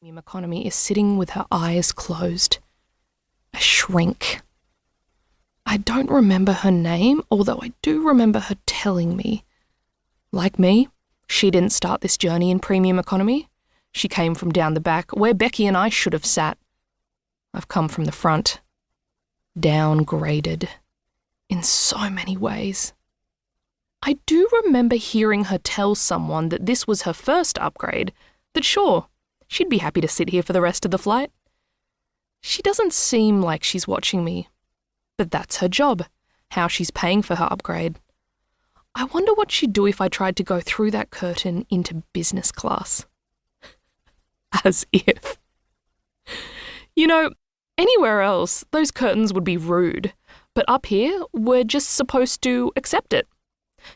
Premium economy is sitting with her eyes closed. A shrink. I don't remember her name, although I do remember her telling me. Like me, she didn't start this journey in premium economy. She came from down the back, where Becky and I should have sat. I've come from the front. Downgraded. In so many ways. I do remember hearing her tell someone that this was her first upgrade, that sure, she'd be happy to sit here for the rest of the flight. She doesn't seem like she's watching me, but that's her job, how she's paying for her upgrade. I wonder what she'd do if I tried to go through that curtain into business class. As if. You know, anywhere else, those curtains would be rude, but up here, we're just supposed to accept it.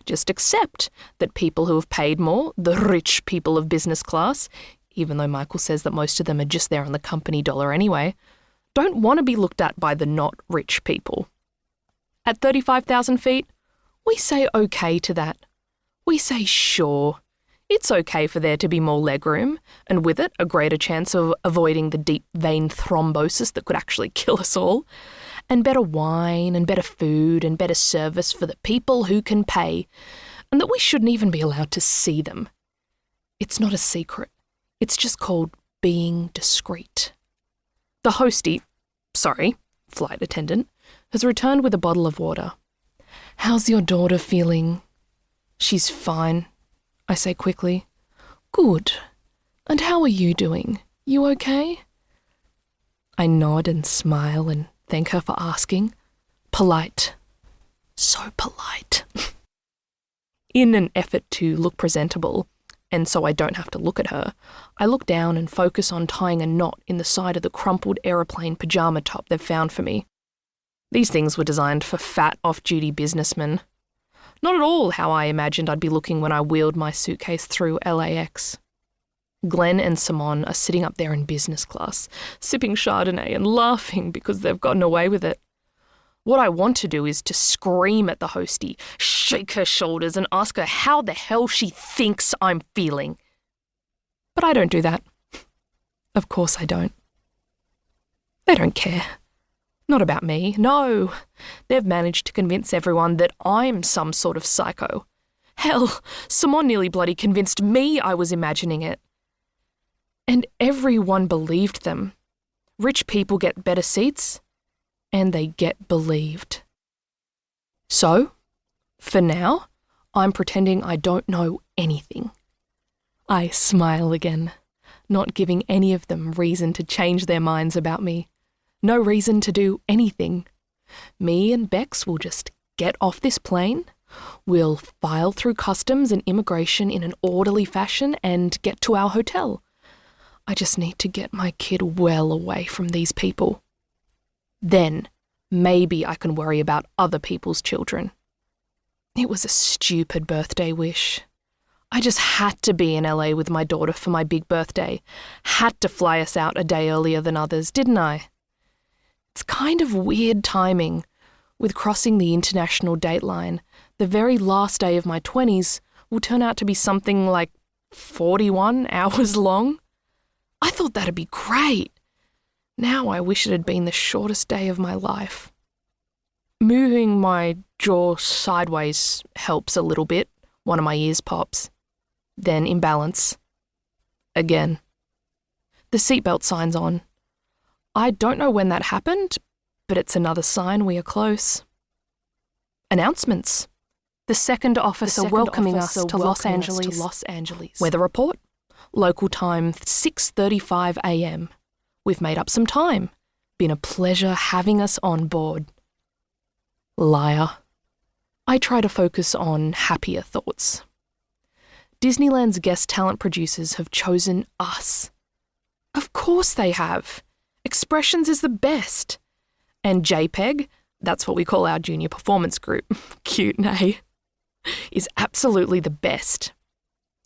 Just accept that people who have paid more, the rich people of business class, even though Michael says that most of them are just there on the company dollar anyway, don't want to be looked at by the not rich people. At 35,000 feet, we say okay to that. We say sure. It's okay for there to be more legroom, and with it, a greater chance of avoiding the deep vein thrombosis that could actually kill us all, and better wine and better food and better service for the people who can pay, and that we shouldn't even be allowed to see them. It's not a secret. It's just called being discreet. The flight attendant, has returned with a bottle of water. "How's your daughter feeling?" "She's fine," I say quickly. "Good. And how are you doing? You okay?" I nod and smile and thank her for asking. Polite. So polite. In an effort to look presentable, and so I don't have to look at her, I look down and focus on tying a knot in the side of the crumpled aeroplane pyjama top they've found for me. These things were designed for fat, off-duty businessmen. Not at all how I imagined I'd be looking when I wheeled my suitcase through LAX. Glenn and Simone are sitting up there in business class, sipping Chardonnay and laughing because they've gotten away with it. What I want to do is to scream at the hostie, shake her shoulders and ask her how the hell she thinks I'm feeling. But I don't do that. Of course I don't. They don't care. Not about me, no. They've managed to convince everyone that I'm some sort of psycho. Hell, Simone nearly bloody convinced me I was imagining it. And everyone believed them. Rich people get better seats, and they get believed. So, for now, I'm pretending I don't know anything. I smile again, not giving any of them reason to change their minds about me. No reason to do anything. Me and Bex will just get off this plane, we'll file through customs and immigration in an orderly fashion and get to our hotel. I just need to get my kid well away from these people. Then, maybe I can worry about other people's children. It was a stupid birthday wish. I just had to be in LA with my daughter for my big birthday. Had to fly us out a day earlier than others, didn't I? It's kind of weird timing. With crossing the international dateline, the very last day of my 20s will turn out to be something like 41 hours long. I thought that'd be great. Now I wish it had been the shortest day of my life. Moving my jaw sideways helps a little bit. One of my ears pops. Then imbalance. Again. The seatbelt sign's on. I don't know when that happened, but it's another sign we are close. Announcements. The second officer welcoming us to Los Angeles. Weather report. Local time 6:35 a.m. We've made up some time. Been a pleasure having us on board. Liar. I try to focus on happier thoughts. Disneyland's guest talent producers have chosen us. Of course they have. Expressions is the best. And JPEG, that's what we call our junior performance group, cute, nay, is absolutely the best.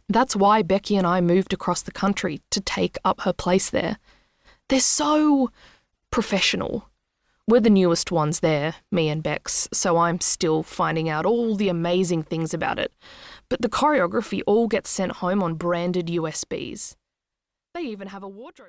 That's why Becky and I moved across the country to take up her place there. They're so professional. We're the newest ones there, me and Bex, so I'm still finding out all the amazing things about it. But the choreography all gets sent home on branded USBs. They even have a wardrobe.